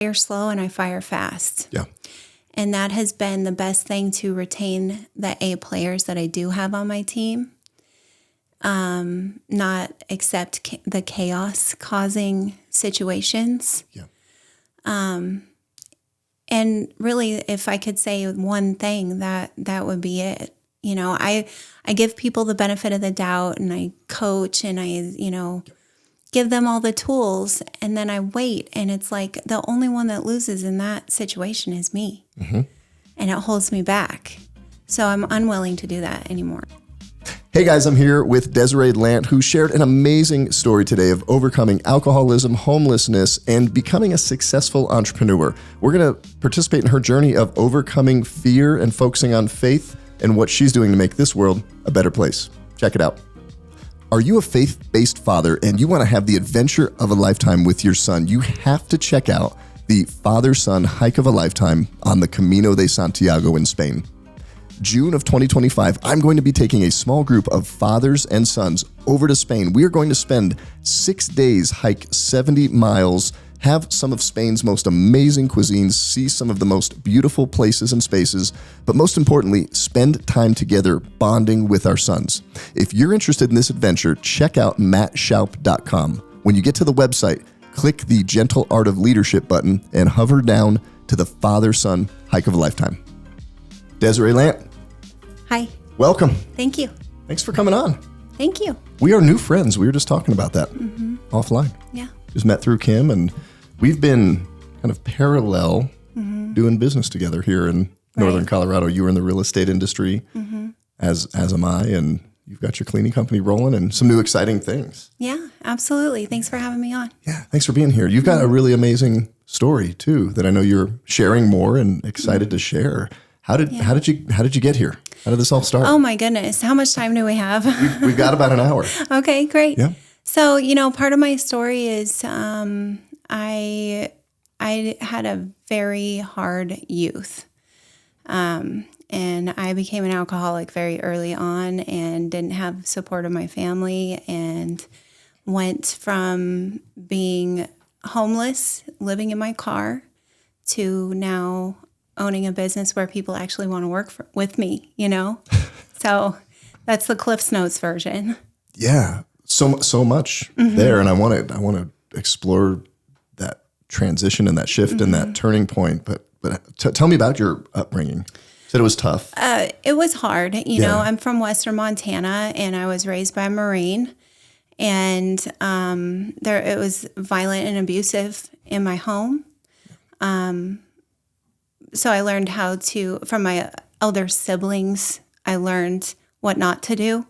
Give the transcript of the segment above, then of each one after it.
fire slow and I fire fast. Yeah. And that has been the best thing to retain the A players that I do have on my team. Not accept the chaos causing situations. Yeah. And really, if I could say one thing, that would be it. You know, I give people the benefit of the doubt, and I coach, and I, give them all the tools, and then I wait. And it's like the only one that loses in that situation is me. Mm-hmm. And it holds me back. So I'm unwilling to do that anymore. Hey guys, I'm here with Desiree Landt, who shared an amazing story today of overcoming alcoholism, homelessness, and becoming a successful entrepreneur. We're going to participate in her journey of overcoming fear and focusing on faith and what she's doing to make this world a better place. Check it out. Are you a faith-based father and you want to have the adventure of a lifetime with your son? You have to check out the father-son hike of a lifetime on the Camino de Santiago in Spain. June of 2025, I'm going to be taking a small group of fathers and sons over to Spain. We are going to spend 6 days, hike 70 miles, have some of Spain's most amazing cuisines, see some of the most beautiful places and spaces, but most importantly, spend time together bonding with our sons. If you're interested in this adventure, check out mattshoup.com. When you get to the website, click the Gentle Art of Leadership button and hover down to the father-son hike of a lifetime. Desiree Landt. Hi. Welcome. Thank you. Thanks for coming on. Thank you. We are new friends. We were just talking about that offline. Yeah. Just met through Kim, and we've been kind of parallel doing business together here in Northern Colorado. You were in the real estate industry, as am I, and you've got your cleaning company rolling and some new exciting things. Yeah, absolutely. Thanks for having me on. Yeah, thanks for being here. You've got a really amazing story too that I know you're sharing more and excited to share. How did you get here? How did this all start? Oh my goodness. How much time do we have? We've got about an hour. Okay, great. Yeah. So, part of my story is I had a very hard youth. And I became an alcoholic very early on and didn't have support of my family and went from being homeless, living in my car, to now owning a business where people actually want to work with me, So that's the Cliff's Notes version. Yeah, so much there, and I want to explore that transition and that shift and that turning point. But tell me about your upbringing. You said it was tough. It was hard. I'm from Western Montana, and I was raised by a Marine, and it was violent and abusive in my home. So I learned from my elder siblings, I learned what not to do,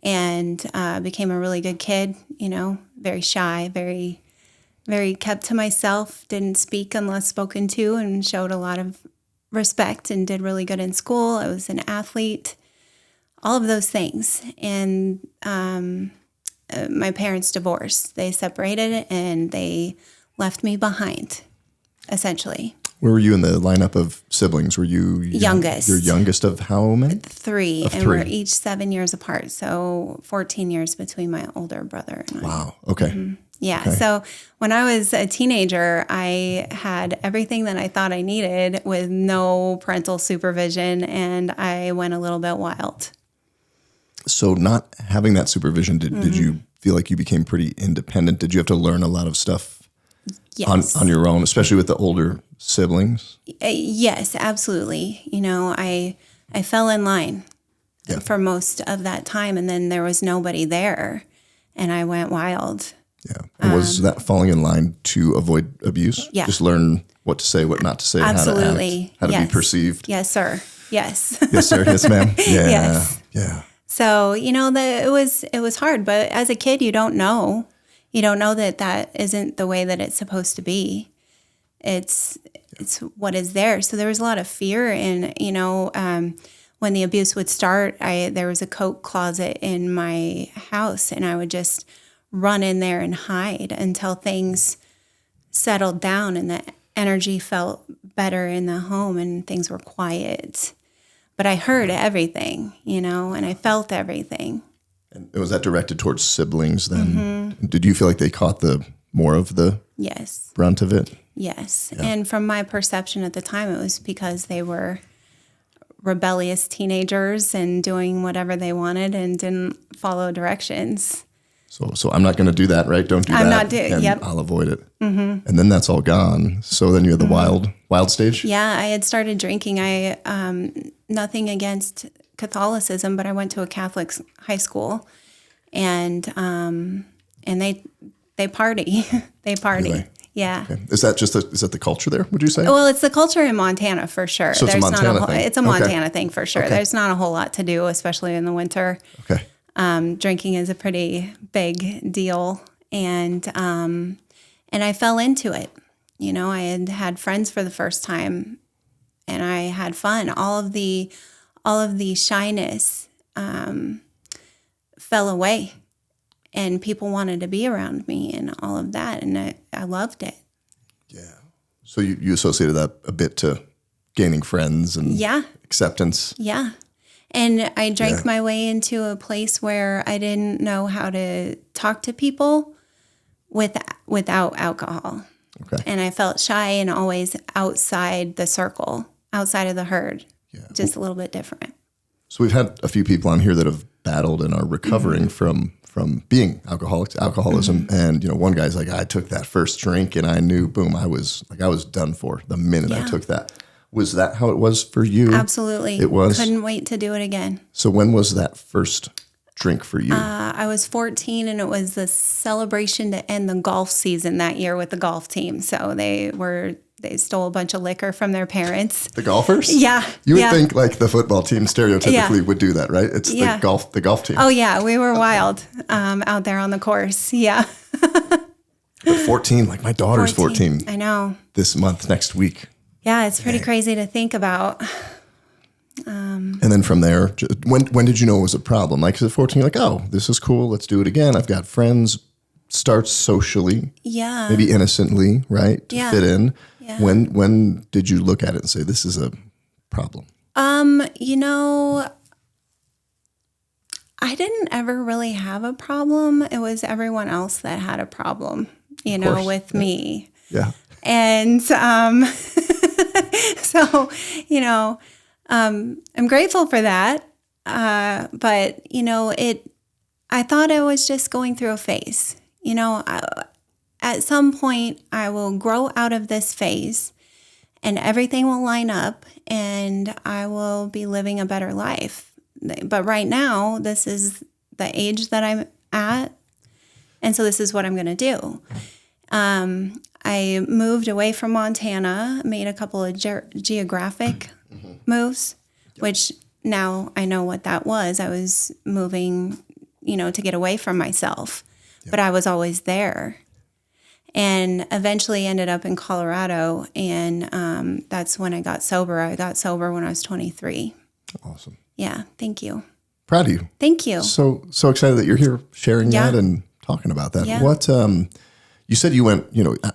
and became a really good kid, very shy, very, very kept to myself, didn't speak unless spoken to, and showed a lot of respect and did really good in school. I was an athlete, all of those things. And my parents divorced. They separated and they left me behind, essentially. Where were you in the lineup of siblings? Were you youngest? Your youngest of how many? Three. And we're each 7 years apart. So 14 years between my older brother and I. Wow. Okay. Mm-hmm. Yeah. Okay. So when I was a teenager, I had everything that I thought I needed with no parental supervision, and I went a little bit wild. So not having that supervision, did you feel like you became pretty independent? Did you have to learn a lot of stuff on your own, especially with the older siblings? Yes, absolutely. I fell in line for most of that time, and then there was nobody there, and I went wild. Yeah. And was that falling in line to avoid abuse? Yeah. Just learn what to say, what not to say, absolutely. how to be perceived. Yes, sir. Yes. Yes, sir. Yes, ma'am. Yeah. Yes. Yeah. So, it was hard, but as a kid, you don't know. You don't know that isn't the way that it's supposed to be. It's what is there. So there was a lot of fear, and when the abuse would start, there was a coat closet in my house, and I would just run in there and hide until things settled down and the energy felt better in the home and things were quiet. But I heard everything, and I felt everything. And was that directed towards siblings then? Mm-hmm. Did you feel like they caught the more of the Yes. brunt of it. Yes. Yeah. And from my perception at the time, it was because they were rebellious teenagers and doing whatever they wanted and didn't follow directions. So I'm not going to do that, right? Don't do I'm that. not doing. And Yep. I'll avoid it. Mm-hmm. And then that's all gone. So then you had the wild stage. Yeah, I had started drinking. I nothing against Catholicism, but I went to a Catholic high school, and they party. They party. Really? Yeah. Okay. Is that the culture there? Would you say? Well, it's the culture in Montana for sure. So it's a Montana thing. It's a Montana thing for sure. Okay. There's not a whole lot to do, especially in the winter. Okay. Drinking is a pretty big deal, and I fell into it. You know, I had friends for the first time, and I had fun. All of the shyness fell away, and people wanted to be around me, and all of that, and I loved it. Yeah. So you associated that a bit to gaining friends and acceptance. Yeah. And I drank my way into a place where I didn't know how to talk to people without alcohol. Okay. And I felt shy and always outside the circle, outside of the herd, just a little bit different. So we've had a few people on here that have battled and are recovering from being alcoholics, alcoholism. And, one guy's like, I took that first drink and I knew, boom, I was done for the minute I took that. Was that how it was for you? Absolutely. It was? Couldn't wait to do it again. So when was that first drink for you? I was 14, and it was the celebration to end the golf season that year with the golf team. So they stole a bunch of liquor from their parents. The golfers? Yeah. You would think like the football team stereotypically would do that, right? It's the golf team. Oh, yeah. We were wild out there on the course. Yeah. But 14, like my daughter's 14. I know. This month, next week. Yeah, it's pretty crazy to think about. And then from there, when did you know it was a problem? Like at 14, you're like, oh, this is cool. Let's do it again. I've got friends. Starts socially. Yeah. Maybe innocently, right? To fit in. Yeah. When did you look at it and say, this is a problem? I didn't ever really have a problem. It was everyone else that had a problem, with me. Yeah. And so, I'm grateful for that. But, I thought I was just going through a phase. At some point, I will grow out of this phase and everything will line up and I will be living a better life. But right now, this is the age that I'm at. And so this is what I'm going to do. I moved away from Montana, made a couple of geographic moves, which now I know what that was. I was moving, to get away from myself, but I was always there. And eventually ended up in Colorado, and that's when I got sober. I got sober when I was 23. Awesome. Yeah, thank you. Proud of you. Thank you. So excited that you're here sharing that and talking about that. Yeah. What you said you went,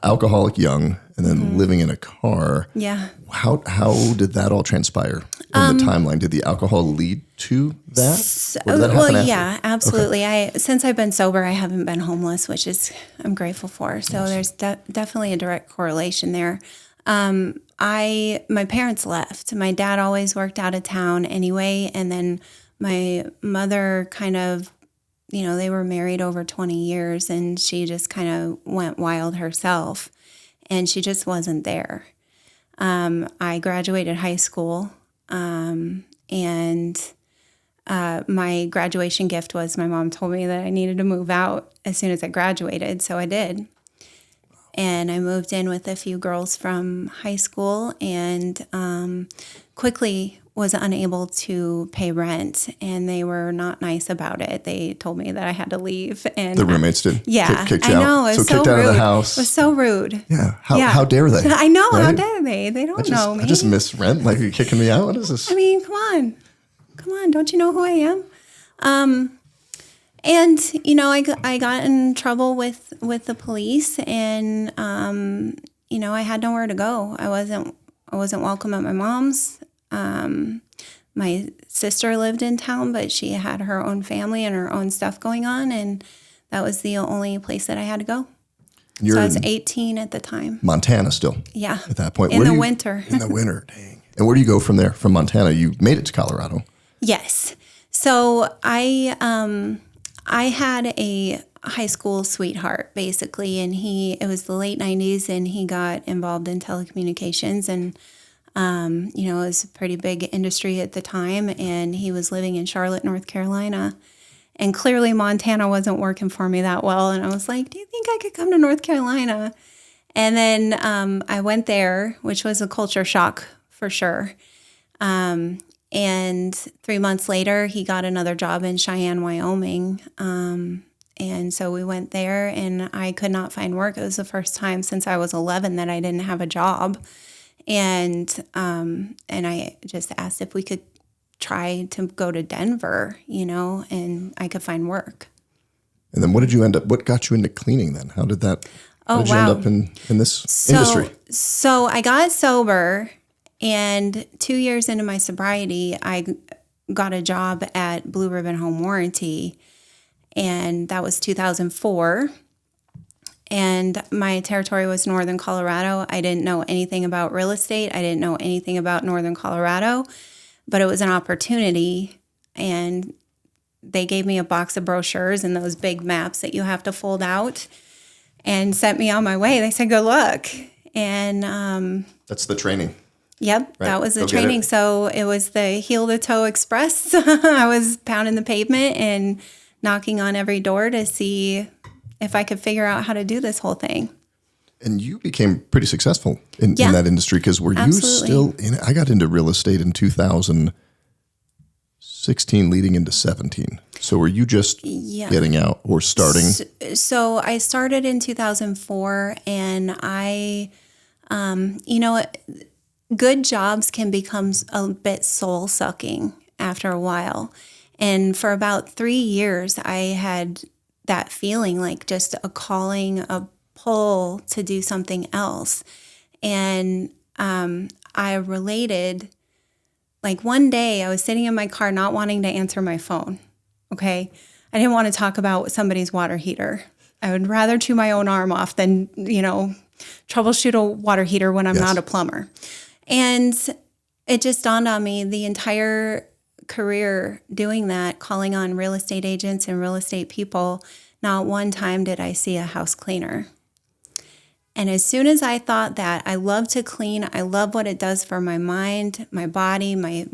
alcoholic young and then living in a car. Yeah. How did that all transpire in the timeline? Did the alcohol lead to that? Or did that happen after? Yeah, absolutely. Okay. Since I've been sober, I haven't been homeless, which I'm grateful for. So there's definitely a direct correlation there. My parents left. My dad always worked out of town anyway, and then my mother kind of, they were married over 20 years, and she just kind of went wild herself, and she just wasn't there. I graduated high school, and my graduation gift was my mom told me that I needed to move out as soon as I graduated, so I did. And I moved in with a few girls from high school and quickly was unable to pay rent, and they were not nice about it. They told me that I had to leave. And the roommates did? Yeah. Kicked you out? I know. It was so kicked rude. out of the house. It was so rude. Yeah. How dare they? I know. Right? How dare they? They don't know me. I just miss rent. Like, are you kicking me out? What is this? I mean, come on. Don't you know who I am? And, I got in trouble with the police, and, I had nowhere to go. I wasn't welcome at my mom's. My sister lived in town, but she had her own family and her own stuff going on, and that was the only place that I had to go. You're So I was in 18 at the time. Montana still Yeah. at that point. In the winter. In the winter, dang. And where do you go from there? From Montana, you made it to Colorado. Yes. So I had a high school sweetheart basically, and it was the late 90s, and he got involved in telecommunications, and it was a pretty big industry at the time, and he was living in Charlotte, North Carolina. And clearly Montana wasn't working for me that well. And I was like, do you think I could come to North Carolina? And then I went there, which was a culture shock for sure. And 3 months later, he got another job in Cheyenne, Wyoming. And so we went there, and I could not find work. It was the first time since I was 11 that I didn't have a job. And I just asked if we could try to go to Denver, and I could find work. And then what got you into cleaning then? How did you end up in this industry? So I got sober, and 2 years into my sobriety, I got a job at Blue Ribbon Home Warranty, and that was 2004. And my territory was Northern Colorado. I didn't know anything about real estate. I didn't know anything about Northern Colorado, but it was an opportunity. And they gave me a box of brochures and those big maps that you have to fold out and sent me on my way. They said, good luck. And that's the training. Yep, right. That was the training. So it was the heel to toe express. I was pounding the pavement and knocking on every door to see if I could figure out how to do this whole thing. And you became pretty successful in that industry, because were you still in it? I got into real estate in 2016 leading into 17. So were you just getting out or starting? So I started in 2004, and I, good jobs can become a bit soul sucking after a while. And for about 3 years, I had that feeling like just a calling, a pull to do something else. And I related, like one day I was sitting in my car not wanting to answer my phone, okay? I didn't want to talk about somebody's water heater. I would rather chew my own arm off than, troubleshoot a water heater when I'm not a plumber. And it just dawned on me, the entire career doing that, calling on real estate agents and real estate people, not one time did I see a house cleaner. And as soon as I thought that, I love to clean, I love what it does for my mind, my body, mentally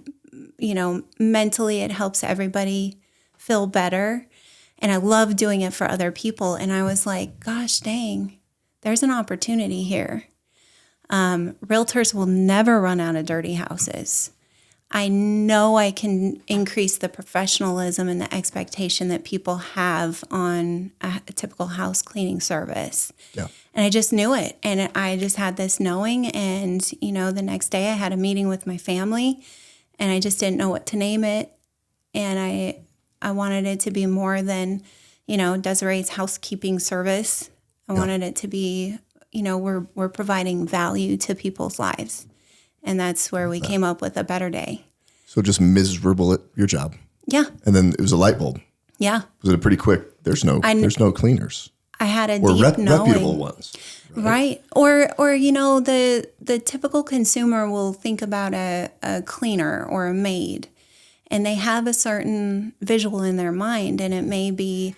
it helps everybody feel better. And I love doing it for other people. And I was like, gosh dang, there's an opportunity here. Realtors will never run out of dirty houses. I know I can increase the professionalism and the expectation that people have on a typical house cleaning service. Yeah. And I just knew it. And I just had this knowing. And, the next day I had a meeting with my family, and I just didn't know what to name it. And I wanted it to be more than, Desiree's housekeeping service. I wanted it to be, we're providing value to people's lives. And that's where we came up with A Better Day. So just miserable at your job. Yeah. And then it was a light bulb. Yeah. Was it a pretty quick, there's no cleaners. I had a deep knowing. Reputable ones. Right. Or the typical consumer will think about a cleaner or a maid, and they have a certain visual in their mind, and it may be,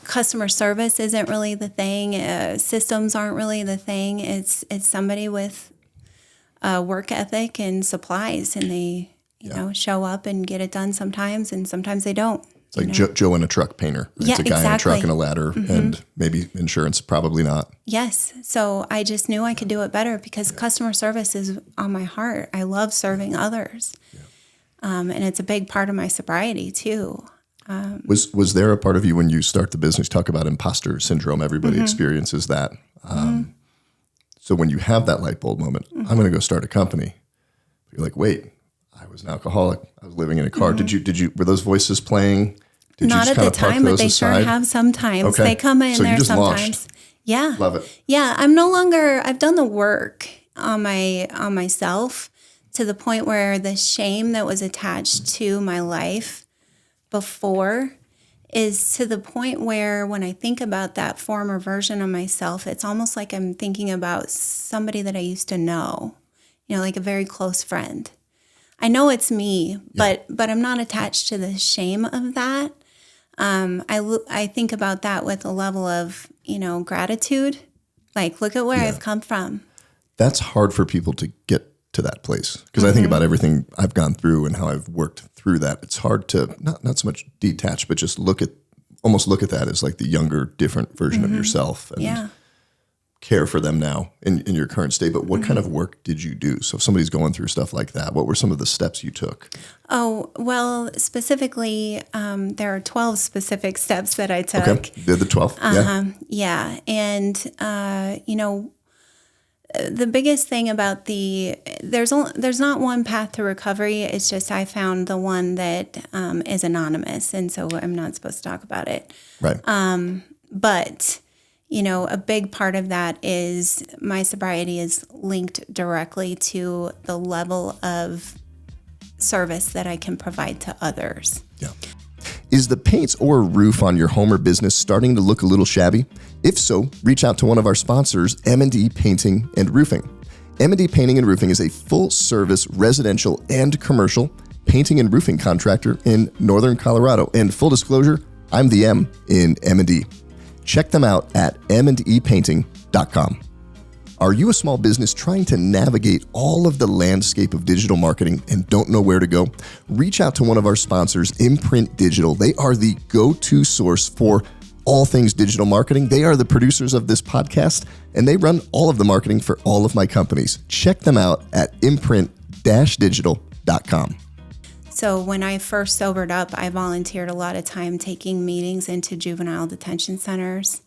customer service isn't really the thing. Systems aren't really the thing. It's somebody with work ethic and supplies, and they show up and get it done sometimes, and sometimes they don't. It's like Joe in a truck painer. Right? It's a guy in a truck and a ladder, and maybe insurance, probably not. Yes. So I just knew I could do it better because customer service is on my heart. I love serving others. Yeah. And it's a big part of my sobriety too. Was there a part of you when you start the business, talk about imposter syndrome, everybody experiences that. So when you have that light bulb moment, I'm going to go start a company. You're like, wait, I was an alcoholic. I was living in a car. Were those voices playing? Not at the time, but they sure have sometimes. Okay. They come in there sometimes. Launched. Yeah. Love it. Yeah. I've done the work on myself to the point where the shame that was attached to my life before is to the point where when I think about that former version of myself, it's almost like I'm thinking about somebody that I used to know, like a very close friend. I know it's me, but I'm not attached to the shame of that. I think about that with a level of, gratitude. Like, look at where I've come from. That's hard for people to get to that place, because I think about everything I've gone through and how I've worked through that. It's hard to not so much detach, but just look at that as like the younger, different version of yourself, and care for them now in your current state. But what kind of work did you do? So if somebody's going through stuff like that, what were some of the steps you took? Oh, well, specifically, there are 12 specific steps that I took. Okay, they're the 12. Yeah. And, the biggest thing about there's not one path to recovery. It's just I found the one that is anonymous, and so I'm not supposed to talk about it. Right. But a big part of that is my sobriety is linked directly to the level of service that I can provide to others. Yeah. Is the paint or roof on your home or business starting to look a little shabby? If so, reach out to one of our sponsors, M&D Painting and Roofing. M&D Painting and Roofing is a full-service residential and commercial painting and roofing contractor in Northern Colorado. And full disclosure, I'm the M in M&D. Check them out at mdepainting.com. Are you a small business trying to navigate all of the landscape of digital marketing and don't know where to go? Reach out to one of our sponsors, Imprint Digital. They are the go-to source for all things digital marketing. They are the producers of this podcast, and they run all of the marketing for all of my companies. Check them out at imprint-digital.com. So when I first sobered up, I volunteered a lot of time taking meetings into juvenile detention centers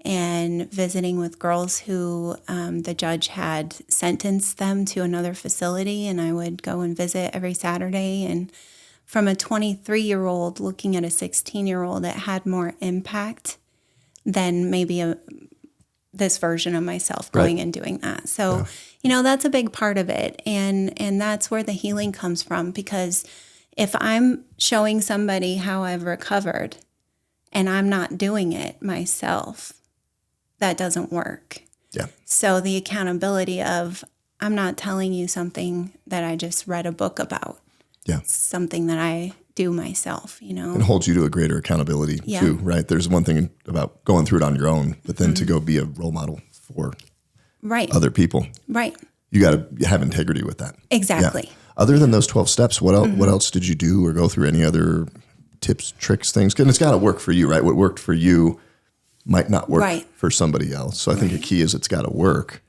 and visiting with girls who the judge had sentenced them to another facility, and I would go and visit every Saturday. And from a 23-year-old looking at a 16-year-old, it had more impact than maybe this version of myself going and doing that. So, that's a big part of it. And that's where the healing comes from, because if I'm showing somebody how I've recovered and I'm not doing it myself, that doesn't work. Yeah. So the accountability of, I'm not telling you something that I just read a book about. Yeah. It's something that I do myself, And holds you to a greater accountability too, right? There's one thing about going through it on your own, but then to go be a role model for other people. Right. You got to have integrity with that. Exactly. Yeah. Other than those 12 steps, what else, what else did you do or go through? Any other tips, tricks, things? And it's got to work for you, right? What worked for you might not work for somebody else. So I think a key is it's got to work.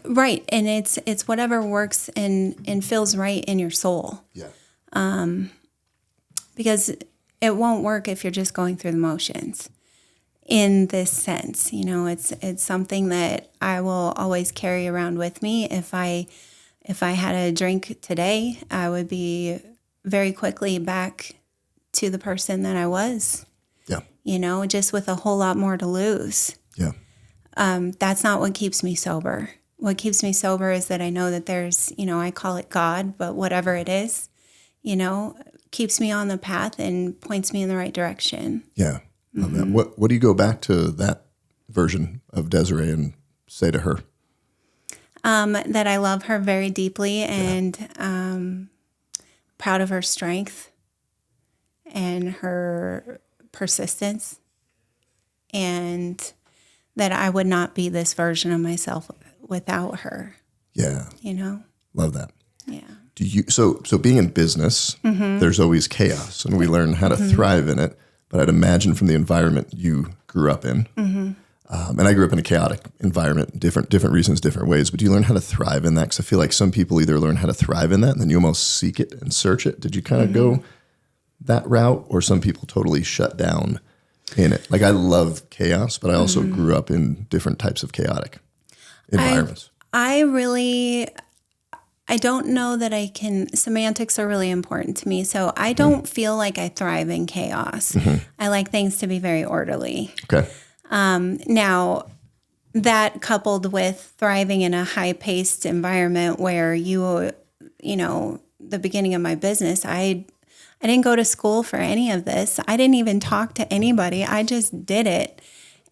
Right. And it's whatever works and feels right in your soul. Yeah. Because it won't work if you're just going through the motions in this sense. It's something that I will always carry around with me. If I had a drink today, I would be very quickly back to the person that I was. Yeah. Just with a whole lot more to lose. Yeah. That's not what keeps me sober. What keeps me sober is that I know that there's, I call it God, but whatever it is, keeps me on the path and points me in the right direction. Yeah. Love that. What do you go back to that version of Desiree and say to her? That I love her very deeply and proud of her strength and her persistence, and that I would not be this version of myself without her. Yeah. Love that. Yeah. Do you, so being in business, there's always chaos, and we learn how to thrive in it. But I'd imagine from the environment you grew up in, and I grew up in a chaotic environment, different reasons, different ways. But do you learn how to thrive in that? Because I feel like some people either learn how to thrive in that, and then you almost seek it and search it. Did you kind of go that route, or some people totally shut down in it? Like, I love chaos, but I also grew up in different types of chaotic environments. I don't know that I can, semantics are really important to me. So I don't feel like I thrive in chaos. I like things to be very orderly. Okay. Now, that coupled with thriving in a high-paced environment where the beginning of my business, I I didn't go to school for any of this. I didn't even talk to anybody. I just did it.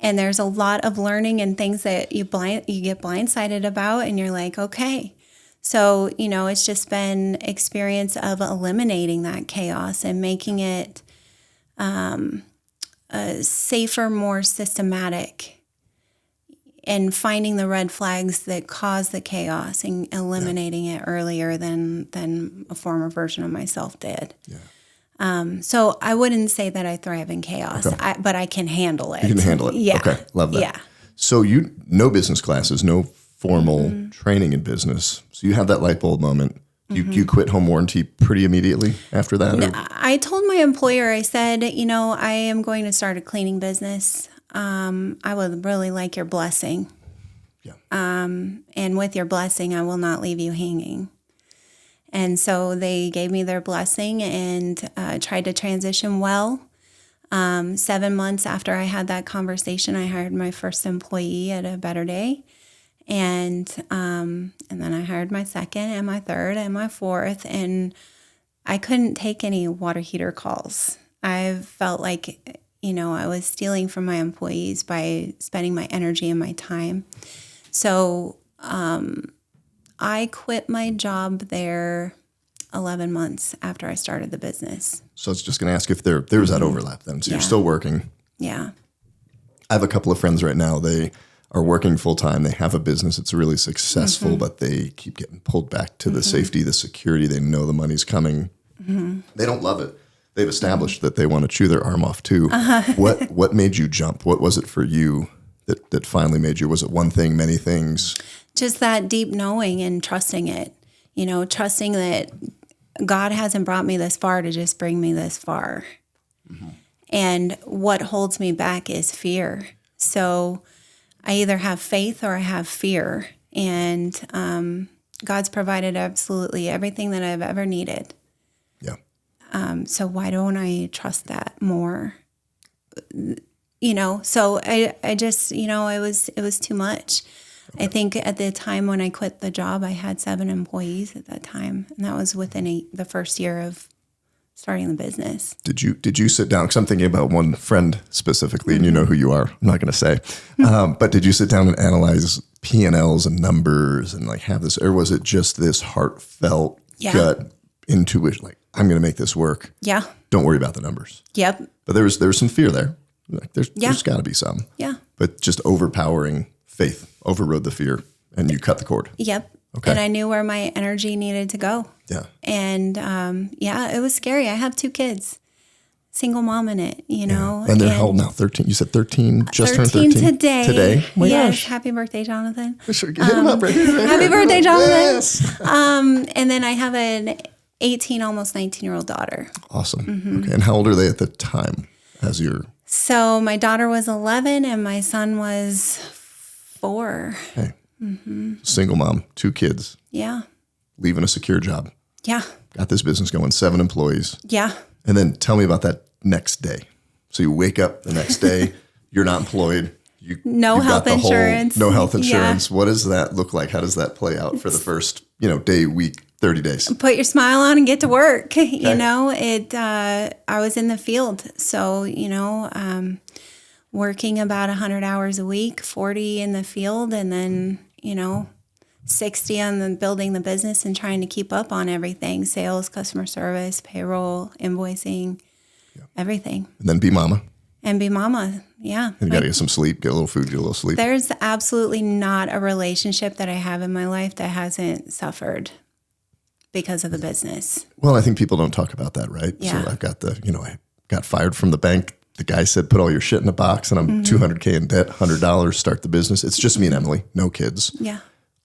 And there's a lot of learning and things that you get blindsided about, and you're like, okay. So, it's just been experience of eliminating that chaos and making it safer, more systematic, and finding the red flags that cause the chaos and eliminating it earlier than a former version of myself did. Yeah. So I wouldn't say that I thrive in chaos, but I can handle it. You can handle it. Yeah. Okay. Love that. Yeah. So no business classes, no formal training in business. So you have that light bulb moment. You quit home warranty pretty immediately after that? No, I told my employer, I said, I am going to start a cleaning business. I would really like your blessing. Yeah. And with your blessing, I will not leave you hanging. And so they gave me their blessing and tried to transition well. 7 months after I had that conversation, I hired my first employee at a better day. And then I hired my second and my third and my fourth. And I couldn't take any water heater calls. I felt like, I was stealing from my employees by spending my energy and my time. So I quit my job there 11 months after I started the business. So I was just going to ask if there's that overlap then. So you're still working. Yeah. I have a couple of friends right now. They are working full time. They have a business. It's really successful, but they keep getting pulled back to the safety, the security. They know the money's coming. They don't love it. They've established that they want to chew their arm off too. What made you jump? What was it for you that finally made you? Was it one thing, many things? Just that deep knowing and trusting it. Trusting that God hasn't brought me this far to just bring me this far. And what holds me back is fear. So I either have faith or I have fear. And God's provided absolutely everything that I've ever needed. Yeah. So why don't I trust that more? So I just, it was too much. I think at the time when I quit the job, I had 7 employees at that time. And that was within the first year of starting the business. Did you sit down? Because I'm thinking about one friend specifically, and you know who you are. I'm not going to say. But did you sit down and analyze P&Ls and numbers and have this, or was it just this heartfelt gut intuition? Like, I'm going to make this work. Yeah. Don't worry about the numbers. Yep. But there was some fear there. There's got to be some. Yeah. But just overpowering faith overrode the fear, and you cut the cord. Yep. Okay. And I knew where my energy needed to go. Yeah. And it was scary. I have 2 kids, single mom in it, Yeah. And they're how old now? 13. You said 13. Just turned 13 today. Today. Oh my gosh. Happy birthday, Jonathan. Sure, hit him up right here. Happy birthday, Jonathan. Yes. And then I have an 18, almost 19-year-old daughter. Awesome. Okay. And how old are they at the time? So my daughter was 11 and my son was 4. Hey. Single mom, 2 kids. Yeah. Leaving a secure job. Yeah. Got this business going, 7 employees. Yeah. And then tell me about that next day. So you wake up the next day, you're not employed. No health insurance. No health insurance. Yeah. What does that look like? How does that play out for the first, day, week, 30 days? Put your smile on and get to work. Okay. I was in the field. So, working about 100 hours a week, 40 in the field, and then, 60 on building the business and trying to keep up on everything, sales, customer service, payroll, invoicing, everything. And then be mama. And be mama, yeah. And you got to get some sleep, get a little food, get a little sleep. There's absolutely not a relationship that I have in my life that hasn't suffered because of the business. Well, I think people don't talk about that, right? Yeah. So I've got I got fired from the bank. The guy said, put all your shit in a box, and I'm $200K in debt, $100, start the business. It's just me and Emily, no kids. Yeah.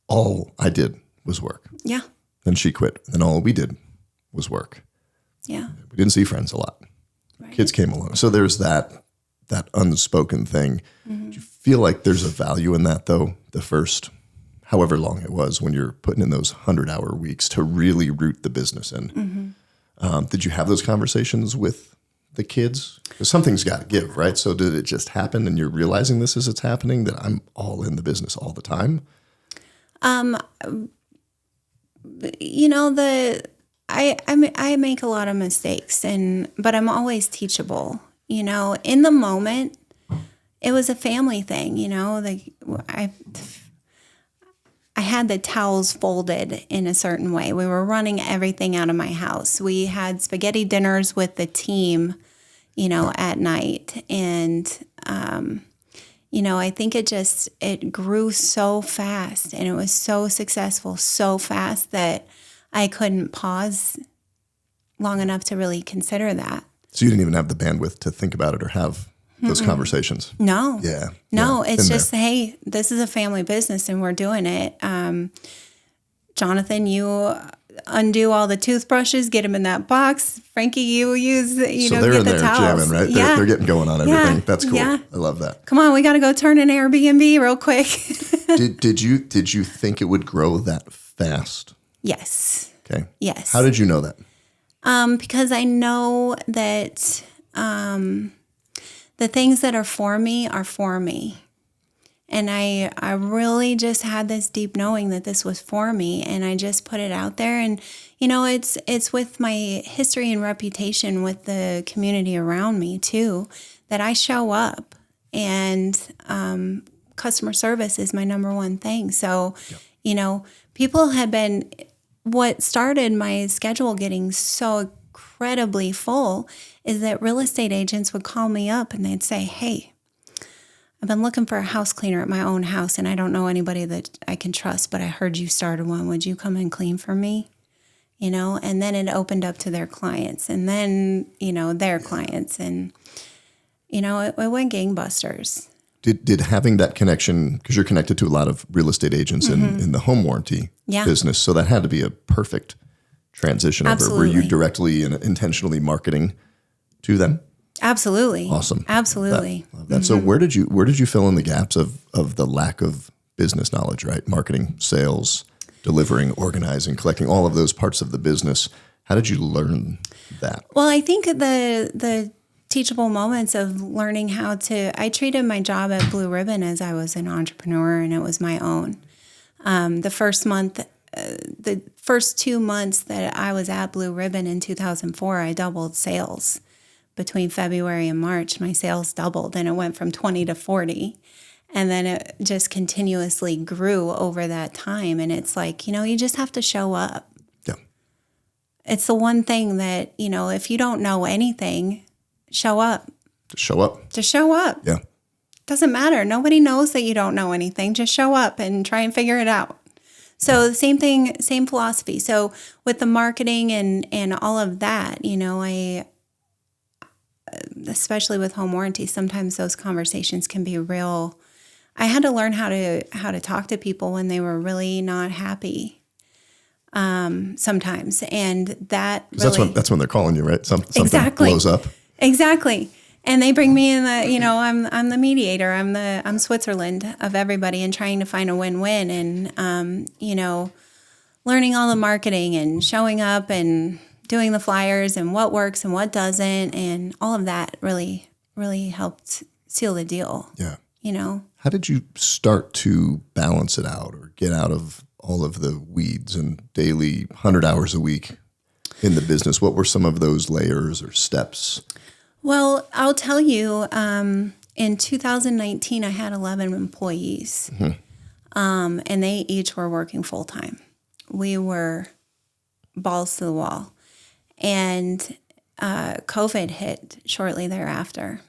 All I did was work. Yeah. Then she quit. And then all we did was work. Yeah. We didn't see friends a lot. Right. Kids came along. So there's that unspoken thing. Do you feel like there's a value in that, though, the first however long it was when you're putting in those 100-hour weeks to really root the business in? Did you have those conversations with the kids? Because something's got to give, right? So did it just happen and you're realizing this as it's happening, that I'm all in the business all the time? I make a lot of mistakes, but I'm always teachable. In the moment, it was a family thing. I had the towels folded in a certain way. We were running everything out of my house. We had spaghetti dinners with the team, at night. And, I think it grew so fast and it was so successful so fast that I couldn't pause long enough to really consider that. So you didn't even have the bandwidth to think about it or have those conversations? No. Yeah. No, yeah. it's just, hey, this is a family business and we're doing it. Jonathan, you undo all the toothbrushes, get them in that box. Frankie, you use, so they're get in the there towels. jamming, right? Yeah. They're getting going on everything. Yeah. That's cool. Yeah. I love that. Come on, we got to go turn an Airbnb real quick. Did you think it would grow that fast? Yes. Okay. Yes. How did you know that? Because I know that the things that are for me are for me. And I really just had this deep knowing that this was for me, and I just put it out there. And it's with my history and reputation with the community around me too, that I show up, and customer service is my number one thing. So, people had been, what started my schedule getting so incredibly full is that real estate agents would call me up and they'd say, hey, I've been looking for a house cleaner at my own house, and I don't know anybody that I can trust, but I heard you started one. Would you come and clean for me? And then it opened up to their clients, and then, their clients, and, it went gangbusters. Did having that connection, because you're connected to a lot of real estate agents in the home warranty business, so that had to be a perfect transition over. Absolutely. Were you directly and intentionally marketing to them? Absolutely. Awesome. Absolutely. Love that. So where did you fill in the gaps of the lack of business knowledge, right? Marketing, sales, delivering, organizing, collecting, all of those parts of the business. How did you learn that? Well, I think the teachable moments of learning I treated my job at Blue Ribbon as I was an entrepreneur, and it was my own. The first 2 months that I was at Blue Ribbon in 2004, I doubled sales. Between February and March, my sales doubled, and it went from 20 to 40. And then it just continuously grew over that time. And it's like, you just have to show up. Yeah. It's the one thing that, if you don't know anything, show up. Just show up. Just show up. Yeah. Doesn't matter. Nobody knows that you don't know anything. Just show up and try and figure it out. So the same thing, same philosophy. So with the marketing and all of that, especially with home warranty, sometimes those conversations can be real. I had to learn how to talk to people when they were really not happy. Sometimes, and that really, that's when they're calling you, right? Something exactly blows up. Exactly, and they bring me in the. I'm the mediator. I'm Switzerland of everybody, and trying to find a win-win, and learning all the marketing and showing up and doing the flyers and what works and what doesn't, and all of that really, really helped seal the deal. Yeah. How did you start to balance it out or get out of all of the weeds and daily 100 hours a week in the business? What were some of those layers or steps? Well, I'll tell you, in 2019, I had 11 employees, and they each were working full time. We were balls to the wall. And COVID hit shortly thereafter.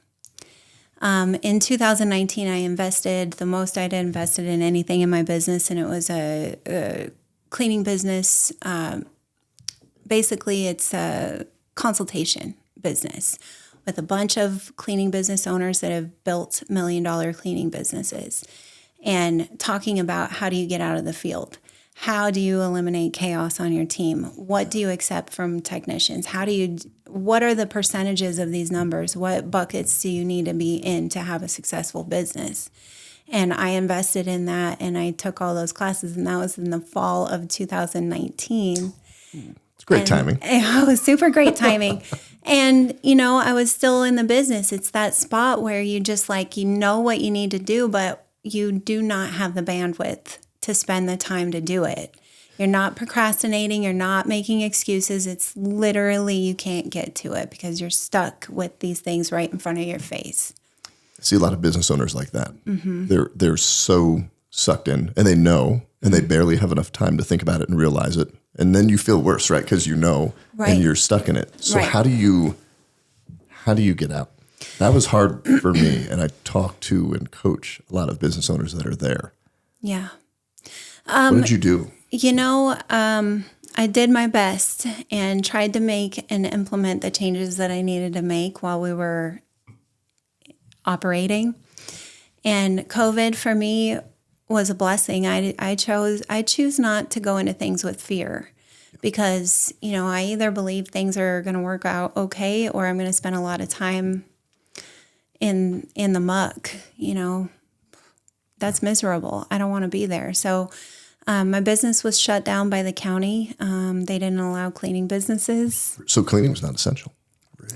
In 2019, I invested the most I'd invested in anything in my business, and it was a cleaning business. Basically, it's a consultation business with a bunch of cleaning business owners that have built $1 million cleaning businesses, and talking about how do you get out of the field. How do you eliminate chaos on your team? What do you accept from technicians? What are the percentages of these numbers? What buckets do you need to be in to have a successful business? And I invested in that, and I took all those classes, and that was in the fall of 2019. It's great timing. It was super great timing. And, I was still in the business. It's that spot where you just what you need to do, but you do not have the bandwidth to spend the time to do it. You're not procrastinating. You're not making excuses. It's literally you can't get to it because you're stuck with these things right in front of your face. I see a lot of business owners like that. They're so sucked in, and they know, and they barely have enough time to think about it and realize it. And then you feel worse, right? Because you know, Right. and you're stuck in it. So Right. how do you get out? That was hard for me, and I talk to and coach a lot of business owners that are there. Yeah. What did you do? I did my best and tried to make and implement the changes that I needed to make while we were operating. And COVID for me was a blessing. I choose not to go into things with fear because, I either believe things are going to work out okay or I'm going to spend a lot of time in the muck. That's miserable. I don't want to be there. So my business was shut down by the county. They didn't allow cleaning businesses. So cleaning was not essential.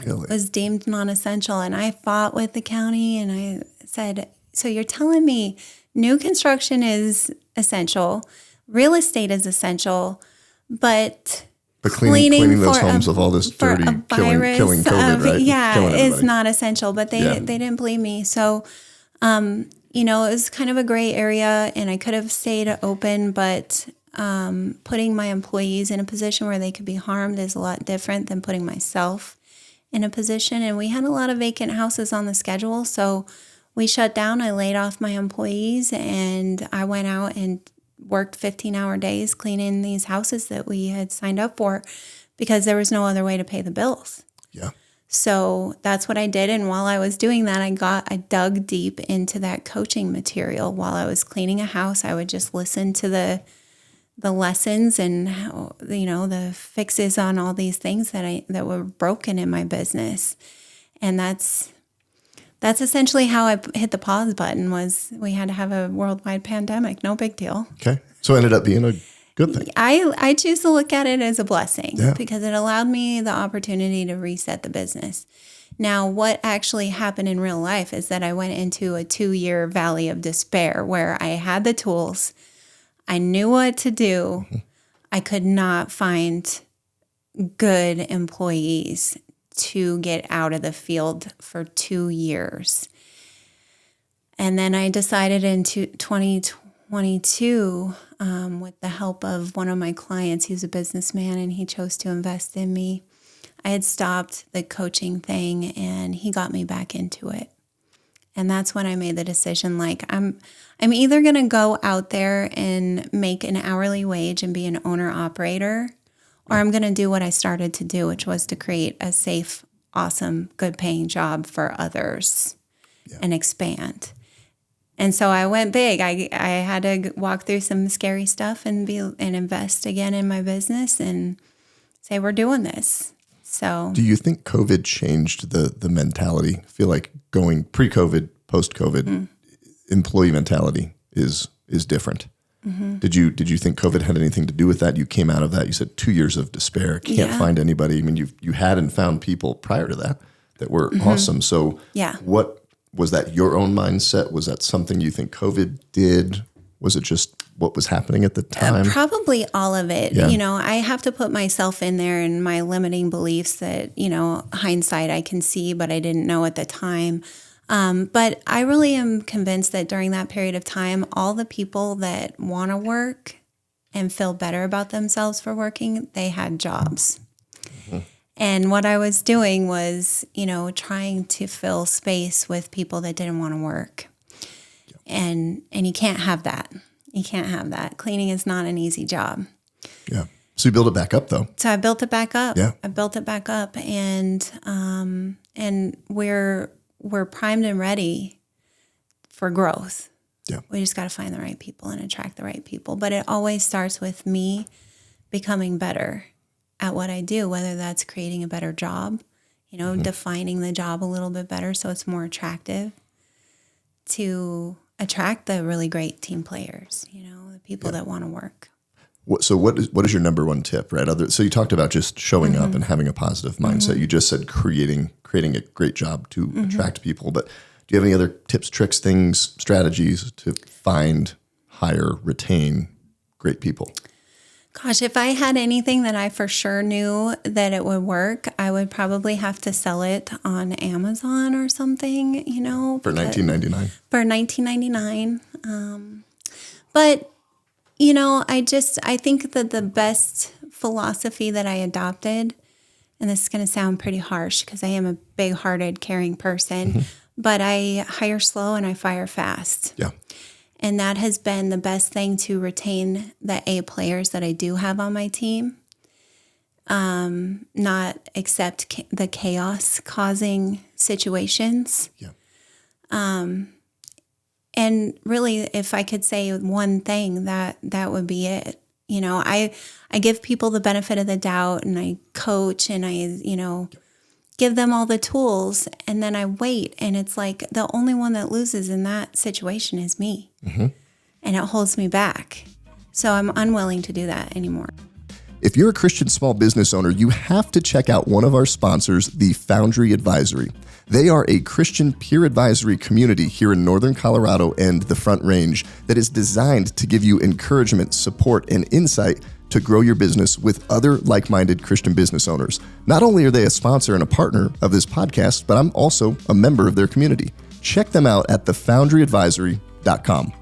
Really? It was deemed non-essential. And I fought with the county and I said, so you're telling me new construction is essential, real estate is essential, but cleaning those homes of all this dirty, killing COVID, right? Yeah, is not essential. But they didn't believe me. So, it was kind of a gray area, and I could have stayed open, but putting my employees in a position where they could be harmed is a lot different than putting myself in a position. And we had a lot of vacant houses on the schedule, so we shut down. I laid off my employees, and I went out and worked 15-hour days cleaning these houses that we had signed up for because there was no other way to pay the bills. Yeah. So that's what I did. And while I was doing that, I dug deep into that coaching material. While I was cleaning a house, I would just listen to the lessons and how, the fixes on all these things that were broken in my business. And that's essentially how I hit the pause button. Was we had to have a worldwide pandemic. No big deal. Okay. So it ended up being a good thing. I choose to look at it as a blessing Yeah. because it allowed me the opportunity to reset the business. Now, what actually happened in real life is that I went into a 2-year valley of despair where I had the tools. I knew what to do. I could not find good employees to get out of the field for 2 years. And then I decided in 2022, with the help of one of my clients, he's a businessman and he chose to invest in me. I had stopped the coaching thing and he got me back into it. And that's when I made the decision, like, I'm either going to go out there and make an hourly wage and be an owner-operator, or I'm going to do what I started to do, which was to create a safe, awesome, good-paying job for others and expand. And so I went big. I had to walk through some scary stuff and invest again in my business and say, we're doing this. So, do you think COVID changed the mentality? I feel like going pre-COVID, post-COVID, employee mentality is different. Mm-hmm. Did you think COVID had anything to do with that? You came out of that. You said 2 years of despair. Can't find anybody. I mean, you hadn't found people prior to that were awesome. So, what was that? Your own mindset? Was that something you think COVID did? Was it just what was happening at the time? Probably all of it. Yeah. I have to put myself in there and my limiting beliefs that, hindsight I can see, but I didn't know at the time. But I really am convinced that during that period of time, all the people that want to work and feel better about themselves for working, they had jobs. Mm-hmm. And what I was doing was, trying to fill space with people that didn't want to work. And you can't have that. You can't have that. Cleaning is not an easy job. Yeah. So you build it back up, though. So I built it back up. Yeah. I built it back up, and we're primed and ready for growth. Yeah. We just got to find the right people and attract the right people. But it always starts with me becoming better at what I do, whether that's creating a better job, defining the job a little bit better so it's more attractive to attract the really great team players, the people that want to work. So what is your number one tip, right? So you talked about just showing up and having a positive mindset. Mm-hmm. You just said creating a great job to attract people. But do you have any other tips, tricks, things, strategies to find, hire, retain great people? Gosh, if I had anything that I for sure knew that it would work, I would probably have to sell it on Amazon or something, For $19.99. For $19.99. But, I think that the best philosophy that I adopted, and this is going to sound pretty harsh because I am a big-hearted, caring person, but I hire slow and I fire fast. Yeah. And that has been the best thing to retain the A players that I do have on my team. Not accept the chaos causing situations. Yeah. And really, if I could say one thing, that would be it. I give people the benefit of the doubt, and I coach, and I, give them all the tools, and then I wait. And it's like the only one that loses in that situation is me. And it holds me back. So I'm unwilling to do that anymore. If you're a Christian small business owner, you have to check out one of our sponsors, the Foundry Advisory. They are a Christian peer advisory community here in Northern Colorado and the Front Range that is designed to give you encouragement, support, and insight to grow your business with other like-minded Christian business owners. Not only are they a sponsor and a partner of this podcast, but I'm also a member of their community. Check them out at thefoundryadvisory.com.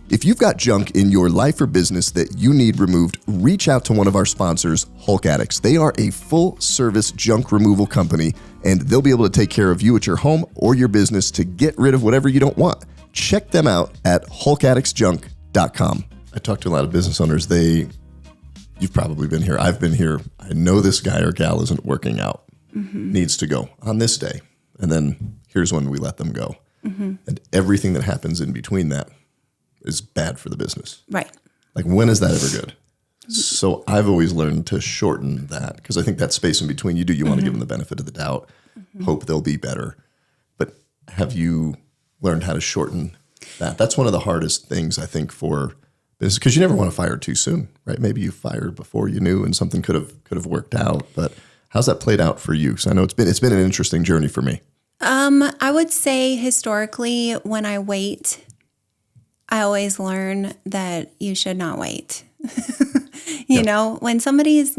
If you've got junk in your life or business that you need removed, reach out to one of our sponsors, Hulk Addicts. They are a full-service junk removal company, and they'll be able to take care of you at your home or your business to get rid of whatever you don't want. Check them out at hulkaddictsjunk.com. I talk to a lot of business owners. You've probably been here. I've been here. I know this guy or gal isn't working out, needs to go on this day. And then here's when we let them go. And everything that happens in between that is bad for the business. Right. Like, when is that ever good? So I've always learned to shorten that, because I think that space in between, you want to give them the benefit of the doubt, hope they'll be better. But have you learned how to shorten that? That's one of the hardest things, I think, for business, because you never want to fire too soon, right? Maybe you fired before you knew and something could have worked out. But how's that played out for you? So I know it's been an interesting journey for me. I would say historically, when I wait, I always learn that you should not wait. When somebody is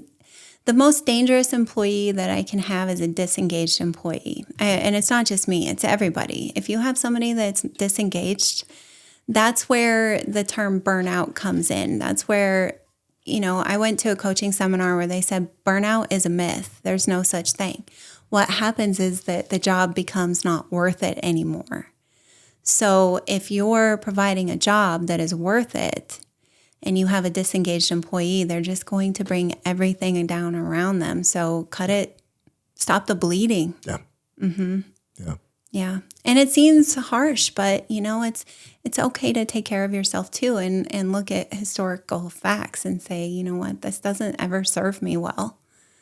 the most dangerous employee that I can have is a disengaged employee. And it's not just me, it's everybody. If you have somebody that's disengaged, that's where the term burnout comes in. That's where, I went to a coaching seminar where they said burnout is a myth. There's no such thing. What happens is that the job becomes not worth it anymore. So if you're providing a job that is worth it and you have a disengaged employee, they're just going to bring everything down around them. So cut it, stop the bleeding. Yeah. Yeah. Yeah. And it seems harsh, but it's okay to take care of yourself too, and look at historical facts and say, you know what, this doesn't ever serve me well.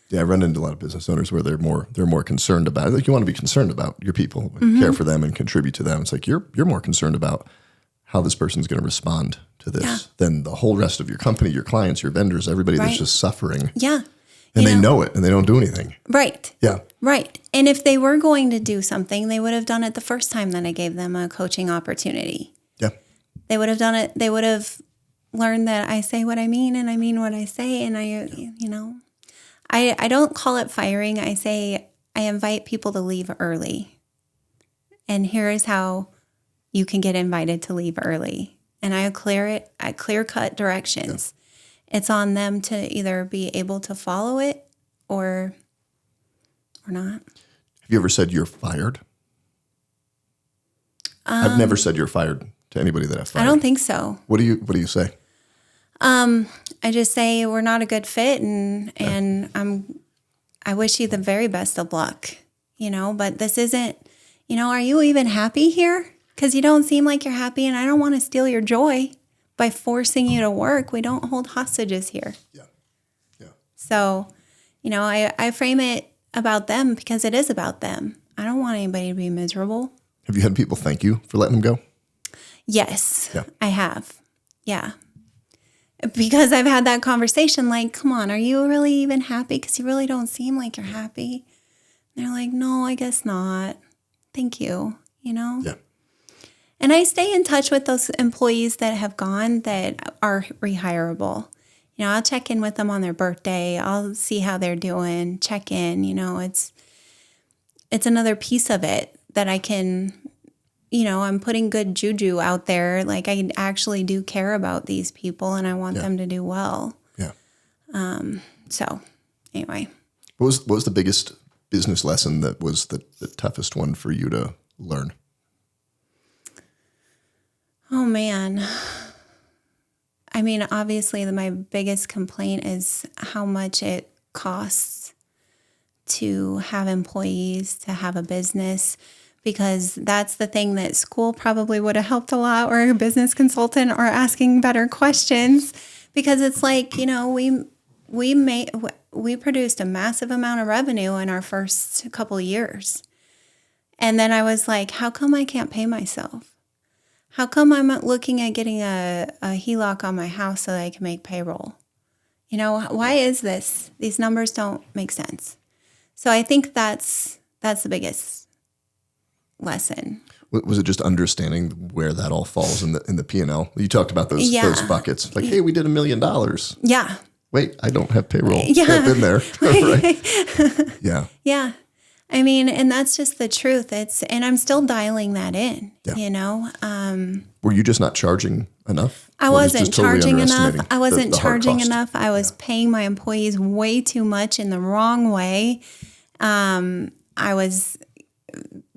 Yeah, I run into a lot of business owners where they're more concerned about it. Like, you want to be concerned about your people, care for them, and contribute to them. It's like you're more concerned about how this person's going to respond to this than the whole rest of your company, your clients, your vendors, everybody that's just suffering. Yeah. And they know it, and they don't do anything. Right. Yeah. Right. And if they were going to do something, they would have done it the first time that I gave them a coaching opportunity. Yeah. They would have done it. They would have learned that I say what I mean, and I mean what I say, and I don't call it firing. I say I invite people to leave early. And here is how you can get invited to leave early. And I clear cut directions. Yeah. It's on them to either be able to follow it or not. Have you ever said you're fired? I've never said you're fired to anybody that I've fired. I don't think so. What do you say? I just say we're not a good fit, and I wish you the very best of luck, but this isn't, are you even happy here? Because you don't seem like you're happy, and I don't want to steal your joy by forcing you to work. We don't hold hostages here. Yeah. Yeah. So, I frame it about them because it is about them. I don't want anybody to be miserable. Have you had people thank you for letting them go? Yes, I have. Yeah. Because I've had that conversation, like, come on, are you really even happy? Because you really don't seem like you're happy. And they're like, no, I guess not. Thank you, Yeah. And I stay in touch with those employees that have gone that are rehireable. I'll check in with them on their birthday. I'll see how they're doing, check in, it's another piece of it that I can, I'm putting good juju out there. Like I actually do care about these people and I want them to do well. Yeah. So anyway. What was the biggest business lesson that was the toughest one for you to learn? Oh man. I mean, obviously my biggest complaint is how much it costs to have employees, to have a business, because that's the thing that school probably would have helped a lot, or a business consultant, or asking better questions, because it's like, we produced a massive amount of revenue in our first couple of years. And then I was like, how come I can't pay myself? How come I'm looking at getting a HELOC on my house so that I can make payroll? Why is this? These numbers don't make sense. So I think that's the biggest lesson. Was it just understanding where that all falls in the P&L? You talked about those buckets. Like, hey, we did $1 million. Yeah. Wait, I don't have payroll. Yeah. I've been there. Right. Yeah. Yeah. I mean, and that's just the truth. And I'm still dialing that in, Were you just not charging enough? I Or wasn't just totally charging enough. underestimating I wasn't the hard charging cost? enough. I was paying my employees way too much in the wrong way. I was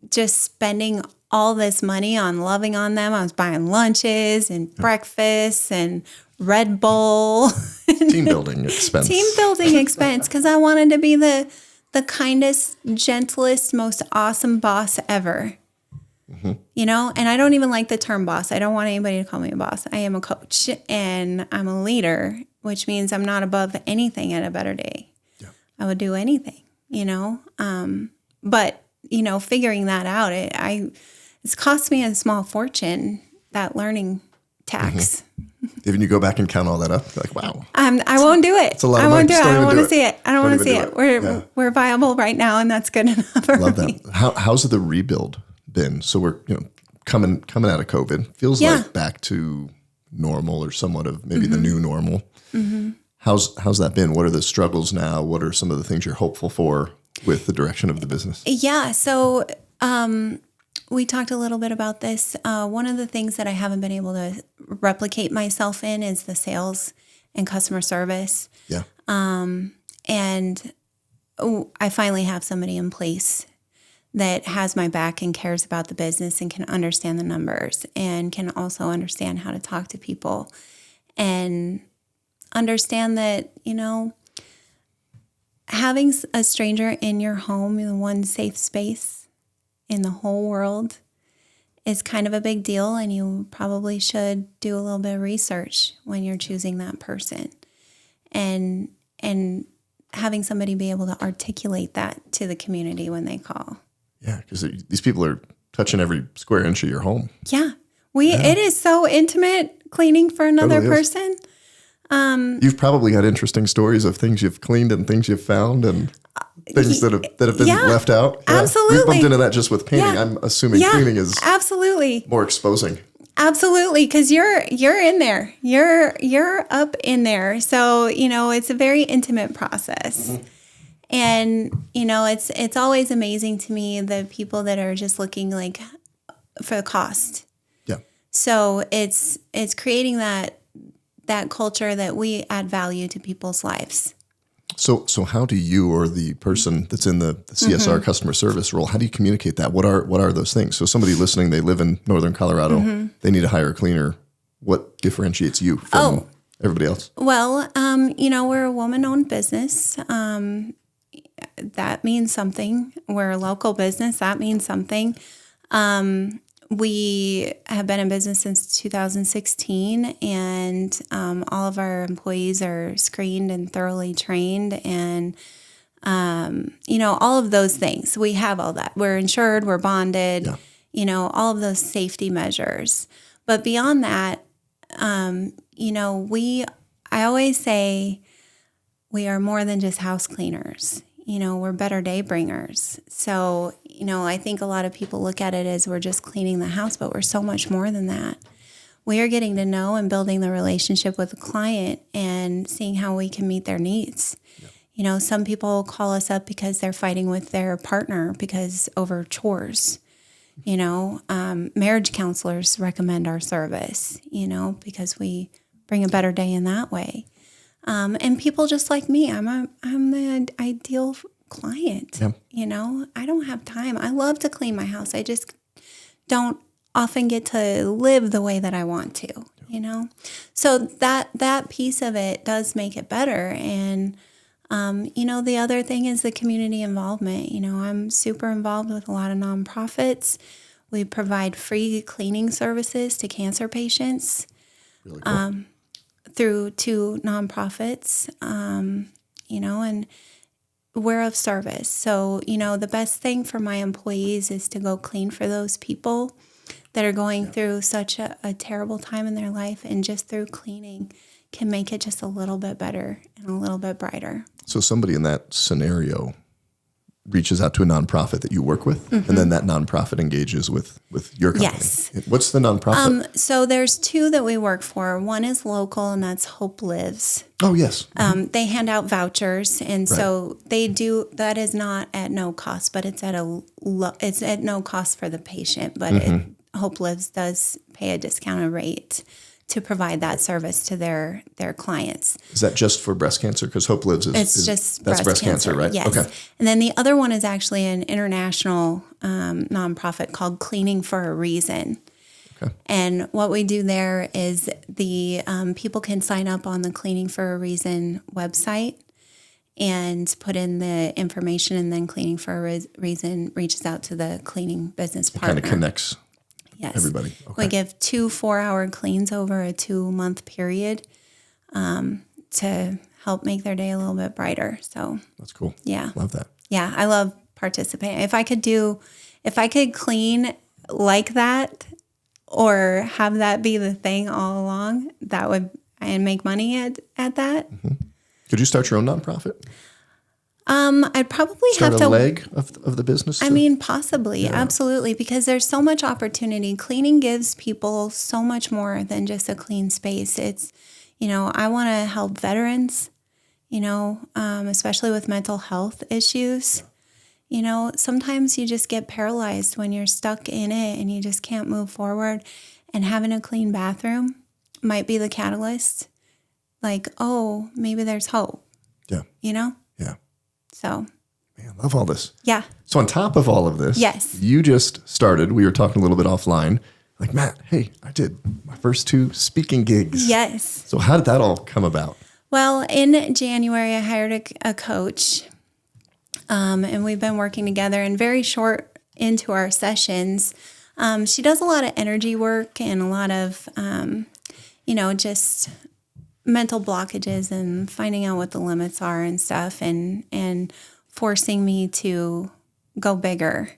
just spending all this money on loving on them. I was buying lunches and breakfasts and Red Bull. Team building expense. Because I wanted to be the kindest, gentlest, most awesome boss ever. Mm-hmm. And I don't even like the term boss. I don't want anybody to call me a boss. I am a coach and I'm a leader, which means I'm not above anything at a better day. Yeah. I would do anything, but, figuring that out, it's cost me a small fortune, that learning tax. Mm-hmm. Even you go back and count all that up, you're like, wow. I won't do it. It's a lot of I money. won't do it. Just I don't don't want even to see it. I don't want to see it. We're viable right now, and that's good enough for Love me. that. How's the rebuild been? So we're coming out of COVID. Feels like back to normal, or somewhat of maybe the new normal. Mm-hmm. How's that been? What are the struggles now? What are some of the things you're hopeful for with the direction of the business? Yeah. So we talked a little bit about this. One of the things that I haven't been able to replicate myself in is the sales and customer service. Yeah. And I finally have somebody in place that has my back and cares about the business and can understand the numbers and can also understand how to talk to people and understand that, having a stranger in your home in one safe space in the whole world is kind of a big deal, and you probably should do a little bit of research when you're choosing that person. And having somebody be able to articulate that to the community when they call. Yeah, because these people are touching every square inch of your home. Yeah. It is so intimate cleaning for another Totally is. person. You've probably got interesting stories of things you've cleaned and things you've found and things that have been left out. Yeah. Absolutely. We've bumped into that just with painting. Yeah. I'm assuming cleaning is absolutely more exposing. Absolutely, because you're in there. You're up in there. So, it's a very intimate process. Mm-hmm. And, it's always amazing to me, the people that are just looking like for the cost. Yeah. So it's creating that culture that we add value to people's lives. So how do you, or the person that's in the CSR customer service role, how do you communicate that? What are those things? So somebody listening, they live in Northern Colorado, they need to hire a cleaner. What differentiates you from everybody else? Well, we're a woman-owned business. That means something. We're a local business. That means something. We have been in business since 2016, and all of our employees are screened and thoroughly trained, and all of those things. We have all that. We're insured, we're bonded, all of those safety measures. But beyond that, I always say we are more than just house cleaners. We're better day bringers. So, I think a lot of people look at it as we're just cleaning the house, but we're so much more than that. we are getting to know and building the relationship with the client and seeing how we can meet their needs. You know, some people call us up because they're fighting with their partner because over chores. You know, marriage counselors recommend our service, you know, because we bring a better day in that way. And people just like me, I'm the ideal client. Yeah. You know, I don't have time. I love to clean my house. I just don't often get to live the way that I want to, you know? So that piece of it does make it better. And, you know, the other thing is the community involvement. You know, I'm super involved with a lot of nonprofits. We provide free cleaning services to cancer patients. Really cool. Through 2 nonprofits, you know, and we're of service. So, you know, the best thing for my employees is to go clean for those people that are going through such a terrible time in their life, and just through cleaning can make it just a little bit better and a little bit brighter. So somebody in that scenario reaches out to a nonprofit that you work with, and then that nonprofit engages with your company. Yes. What's the nonprofit? So there's 2 that we work for. One is local, and that's Hope Lives. Oh, yes. They hand out vouchers, and so they do. That is not at no cost, but it's it's at no cost for the patient. But Hope Lives does pay a discounted rate to provide that service to their clients. Is that just for breast cancer? Because Hope Lives It's just that's breast cancer, right? Yes. Okay. And then the other one is actually an international nonprofit called Cleaning for a Reason. Okay. And what we do there is the people can sign up on the Cleaning for a Reason website and put in the information, and then Cleaning for a Reason reaches out to the cleaning business partner. Kind of connects everybody. Okay. We give 2 4-hour cleans over a 2-month period to help make their day a little bit brighter. So That's cool. yeah. Love that. Yeah, I love participating. If I could clean like that or have that be the thing all along, and make money at that. Could you start your own nonprofit? I'd probably Start have a to leg of the business? I mean, possibly, absolutely, because there's so much opportunity. Cleaning gives people so much more than just a clean space. It's, you know, I want to help veterans, you know, especially with mental health issues. You know, sometimes you just get paralyzed when you're stuck in it and you just can't move forward. And having a clean bathroom might be the catalyst. Like, oh, maybe there's hope. Yeah. You know? Yeah. So. Man, love all this. Yeah. So on top of all of this, yes, you just started, we were talking a little bit offline, like, Matt, hey, I did my first 2 speaking gigs. Yes. So how did that all come about? Well, in January, I hired a coach, and we've been working together, and very short into our sessions, she does a lot of energy work and a lot of, you know, just mental blockages and finding out what the limits are and stuff, and forcing me to go bigger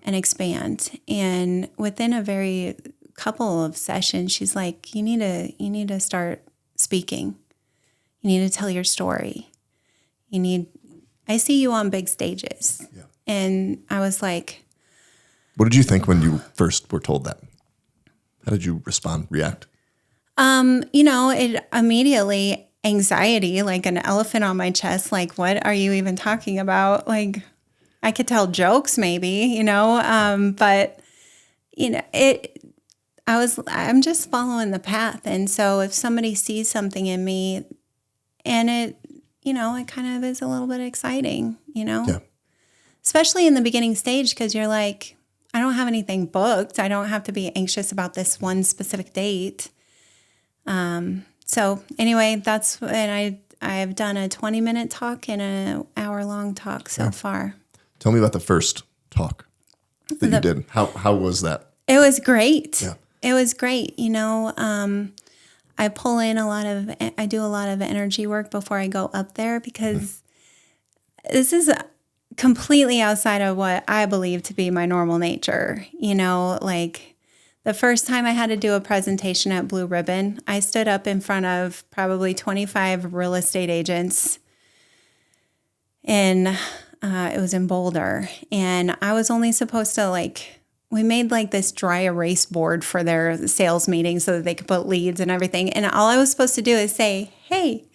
and expand. And within a very couple of sessions, she's like, you need to start speaking. You need to tell your story. I see you on big stages. Yeah. And I was like, what did you think when you first were told that? How did you react? You know, it immediately anxiety, like an elephant on my chest. Like, what are you even talking about? Like, I could tell jokes maybe, you know, but you know, I'm just following the path. And so if somebody sees something in me and it, you know, it kind of is a little bit exciting, you know, especially in the beginning stage, because you're like, I don't have anything booked. I don't have to be anxious about this one specific date. So anyway, and I've done a 20-minute talk and an hour-long talk so far. Tell me about the first talk that you did. How was that? It was great. Yeah. It was great. You know, I do a lot of energy work before I go up there, because this is completely outside of what I believe to be my normal nature. You know, like the first time I had to do a presentation at Blue Ribbon, I stood up in front of probably 25 real estate agents, and it was in Boulder. And I was only supposed to we made like this dry erase board for their sales meeting so that they could put leads and everything. And all I was supposed to do is say, hey,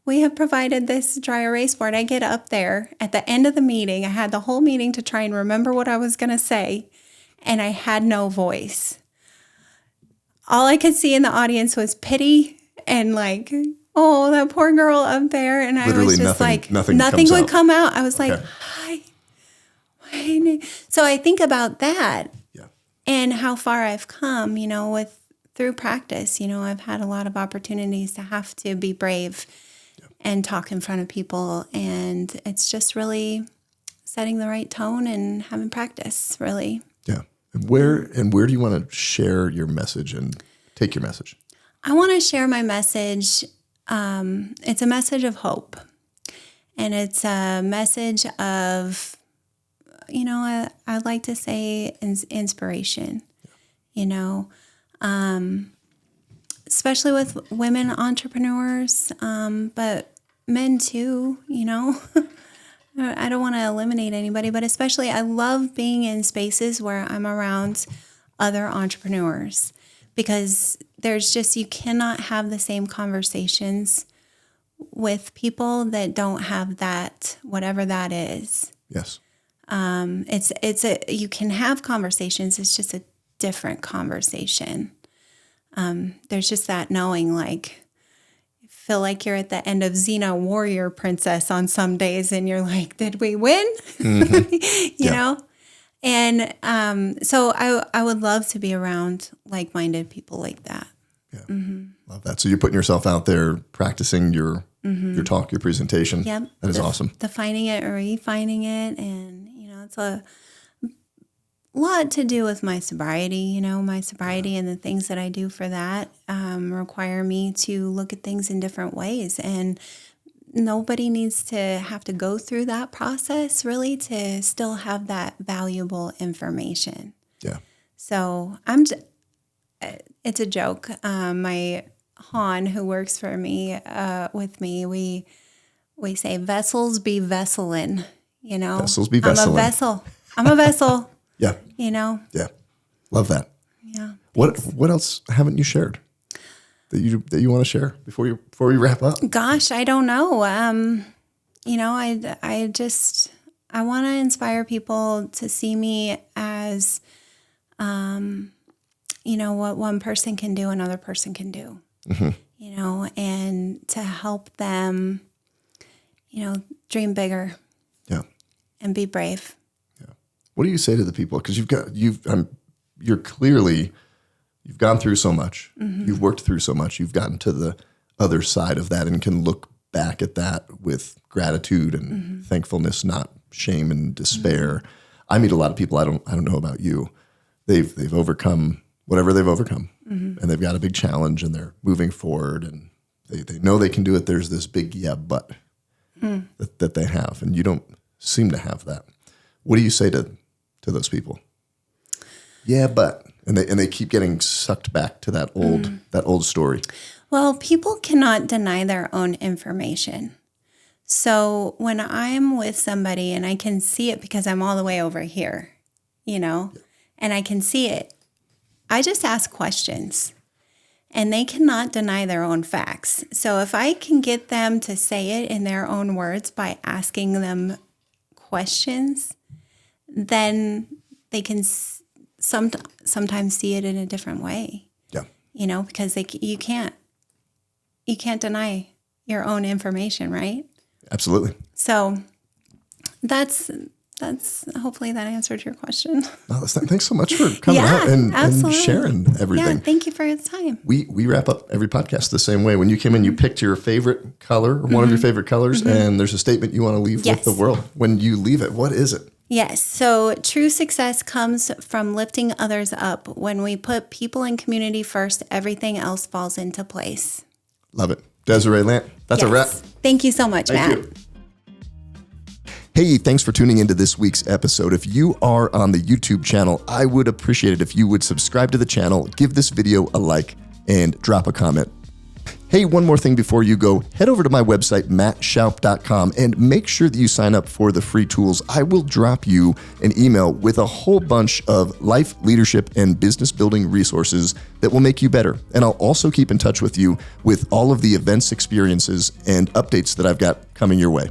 we have provided this dry erase board. I get up there at the end of the meeting. I had the whole meeting to try and remember what I was going to say, and I had no voice. All I could see in the audience was pity and like, oh, that poor girl up there. And I was just nothing would come out. I was like, hi. So I think about that and how far I've come, through practice. I've had a lot of opportunities to have to be brave and talk in front of people. And it's just really setting the right tone and having practice, really. Yeah. And where do you want to share your message and take your message? I want to share my message. It's a message of hope. And it's a message of, I'd like to say inspiration, especially with women entrepreneurs, but men too, I don't want to eliminate anybody, but especially I love being in spaces where I'm around other entrepreneurs because you cannot have the same conversations with people that don't have that, whatever that is. Yes. You can have conversations. It's just a different conversation. There's just that knowing, like, you feel like you're at the end of Xena Warrior Princess on some days, and you're like, "Did we win?" Mm-hmm. you know. And so I would love to be around like-minded people like that. Yeah, love that. So you're putting yourself out there, practicing your talk, your presentation. Yep, that is awesome. Defining it or refining it, and it's a lot to do with my sobriety. My sobriety and the things that I do for that require me to look at things in different ways, and nobody needs to have to go through that process really to still have that valuable information. Yeah. So it's a joke. My Han, who works for me, with me, we say vessels be vesselin', Vessels be vesselin'. I'm a vessel. Yeah. Yeah. Love that. Yeah. What else haven't you shared that you want to share before we wrap up? Gosh, I don't know. I want to inspire people to see me as, what one person can do, another person can do, and to help them, dream bigger. Yeah. And be brave. Yeah. What do you say to the people? Because you've gone through so much. Mm-hmm. You've worked through so much. You've gotten to the other side of that and can look back at that with gratitude and thankfulness, not shame and despair. Mm-hmm. I meet a lot of people. I don't know about you. They've overcome whatever they've overcome, and they've got a big challenge, and they're moving forward, and they know they can do it. There's this big but that they have, and you don't seem to have that. What do you say to those people? Yeah, but and they keep getting sucked back to that old story. Well, people cannot deny their own information. So when I'm with somebody and I can see it because I'm all the way over here, and I can see it, I just ask questions. And they cannot deny their own facts. So if I can get them to say it in their own words by asking them questions, then they can sometimes see it in a different way. Yeah. Because you can't deny your own information, right? Absolutely. So that's hopefully that answered your question. No, thanks so much for coming out and sharing everything. Yeah, thank you for your time. We wrap up every podcast the same way. When you came in, you picked your favorite color, or one of your favorite colors, and there's a statement you want to leave with the world. When you leave it, what is it? Yes. So true success comes from lifting others up. When we put people and community first, everything else falls into place. Love it. Desiree Landt, that's a wrap. Thank you so much, Matt. You. Hey, thanks for tuning into this week's episode. If you are on the YouTube channel, I would appreciate it if you would subscribe to the channel, give this video a like, and drop a comment. Hey, one more thing before you go. Head over to my website, mattshoup.com, and make sure that you sign up for the free tools. I will drop you an email with a whole bunch of life, leadership, and business building resources that will make you better. And I'll also keep in touch with you with all of the events, experiences, and updates that I've got coming your way.